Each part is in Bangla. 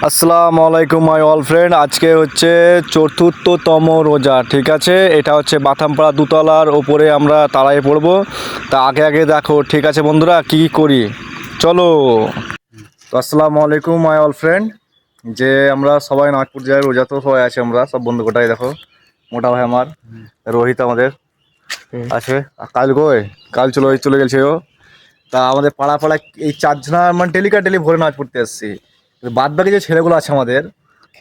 আসসালামু আলাইকুম মাই অল ফ্রেন্ড। আজকে হচ্ছে চতুর্থতম রোজা, ঠিক আছে। এটা হচ্ছে বাথামপাড়া দুতলার ওপরে আমরা তাড়াই পড়বো। তা আগে আগে দেখো, ঠিক আছে বন্ধুরা, কী করি চলো। তো আসসালামু আলাইকুম মাই অল ফ্রেন্ড। যে আমরা সবাই নাগপুর যাই, রোজা তো সবাই আছে, আমরা সব বন্ধু গোটাই দেখো। মোটা ভাই আমার রোহিত আমাদের আছে, কাল কাল চলে গেছে ও। তা আমাদের পাড়া পাড়া এই চারজনা মানে ডেলি ভোরে নাচ পড়তে আসছি। বাদ বাকি যে ছেলেগুলো আছে আমাদের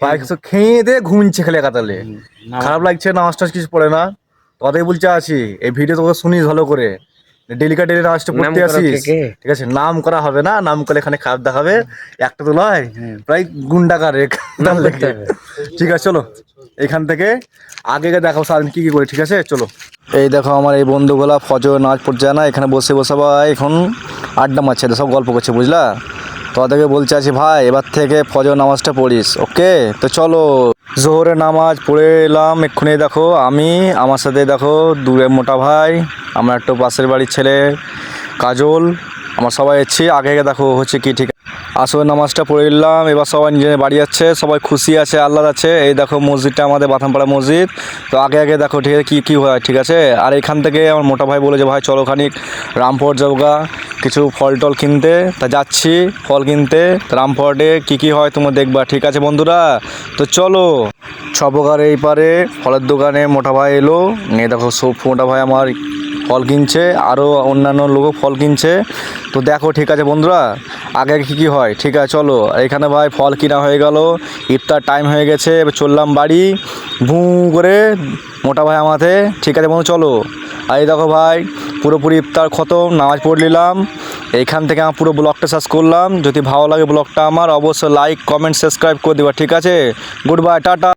প্রায় কিছু খেয়ে দিয়ে ঘুমিয়েছে খেলে কাতালে। খারাপ লাগছে, নামাজ টাজ কিছু পড়ে না। তোদের বলছে আছি এই ভিডিও তোকে শুনিস ভালো করে, ডেলি নাচটা পড়তে আসিস, ঠিক আছে। নাম করা হবে না, নাম করলে এখানে খারাপ দেখাবে। একটা তো নয়, প্রায় গুন্ডাকারে লেগে। ঠিক আছে চলো, এখান থেকে আগে দেখাও সারাদিন কি করি, ঠিক আছে চলো। এই দেখো আমার এই বন্ধুগুলা ফজর নাচ পড়ছে না, এখানে বসে বসে ভাই এখন আড্ডা মারছে, সব গল্প করছে, বুঝলা। তোদেরকে বলছে আছি ভাই এবার থেকে ফজর নামাজটা পড়িস, ওকে। তো চলো, জোহরের নামাজ পড়ে এলাম এক্ষুনি। দেখো আমি, আমার সাথে দেখো দূরে মোটা ভাই, আমার একটু পাশের বাড়ির ছেলে কাজল, আমার সবাই এসেছি। আগে দেখো হচ্ছে কি, ঠিক আসর নামাজটা পড়ে নিলাম। এবার সবাই নিজের বাড়ি যাচ্ছে, সবাই খুশি আছে, আল্লাহ আছে। এই দেখো মসজিদটা আমাদের বাথামপাড়া মসজিদ। তো আগে দেখো ঠিক আছে কী হয়, ঠিক আছে। আর এখান থেকে আমার মোটা ভাই বলে যে ভাই চলো খানিক রামপুর যাওগা কিছু ফল টল কিনতে। তা যাচ্ছি ফল কিনতে। রামপুরহাটে কী হয় তোমরা দেখবা, ঠিক আছে বন্ধুরা। তো চলো, ছবকার এই পারে ফলের দোকানে মোটা ভাই এলো নিয়ে, দেখো সব মোটা ভাই আমার ফল কিনছে, আরও অন্যান্য লোকও ফল কিনছে। তো দেখো ঠিক আছে বন্ধুরা, আগে কী হয়, ঠিক আছে চলো। এখানে ভাই ফল কিনা হয়ে গেল, ইফতার টাইম হয়ে গেছে, এবার চললাম বাড়ি ভুঁ করে মোটা ভাই আমাদের, ঠিক আছে বন্ধু চলো। আর এই দেখো ভাই পুরোপুরি ইফতার খতম, নামাজ পড়ে নিলাম। এইখান থেকে আমার পুরো ব্লগটা শেষ করলাম। যদি ভালো লাগে ব্লগটা আমার, অবশ্যই লাইক কমেন্ট সাবস্ক্রাইব করে দেবা, ঠিক আছে। Good bye, tata.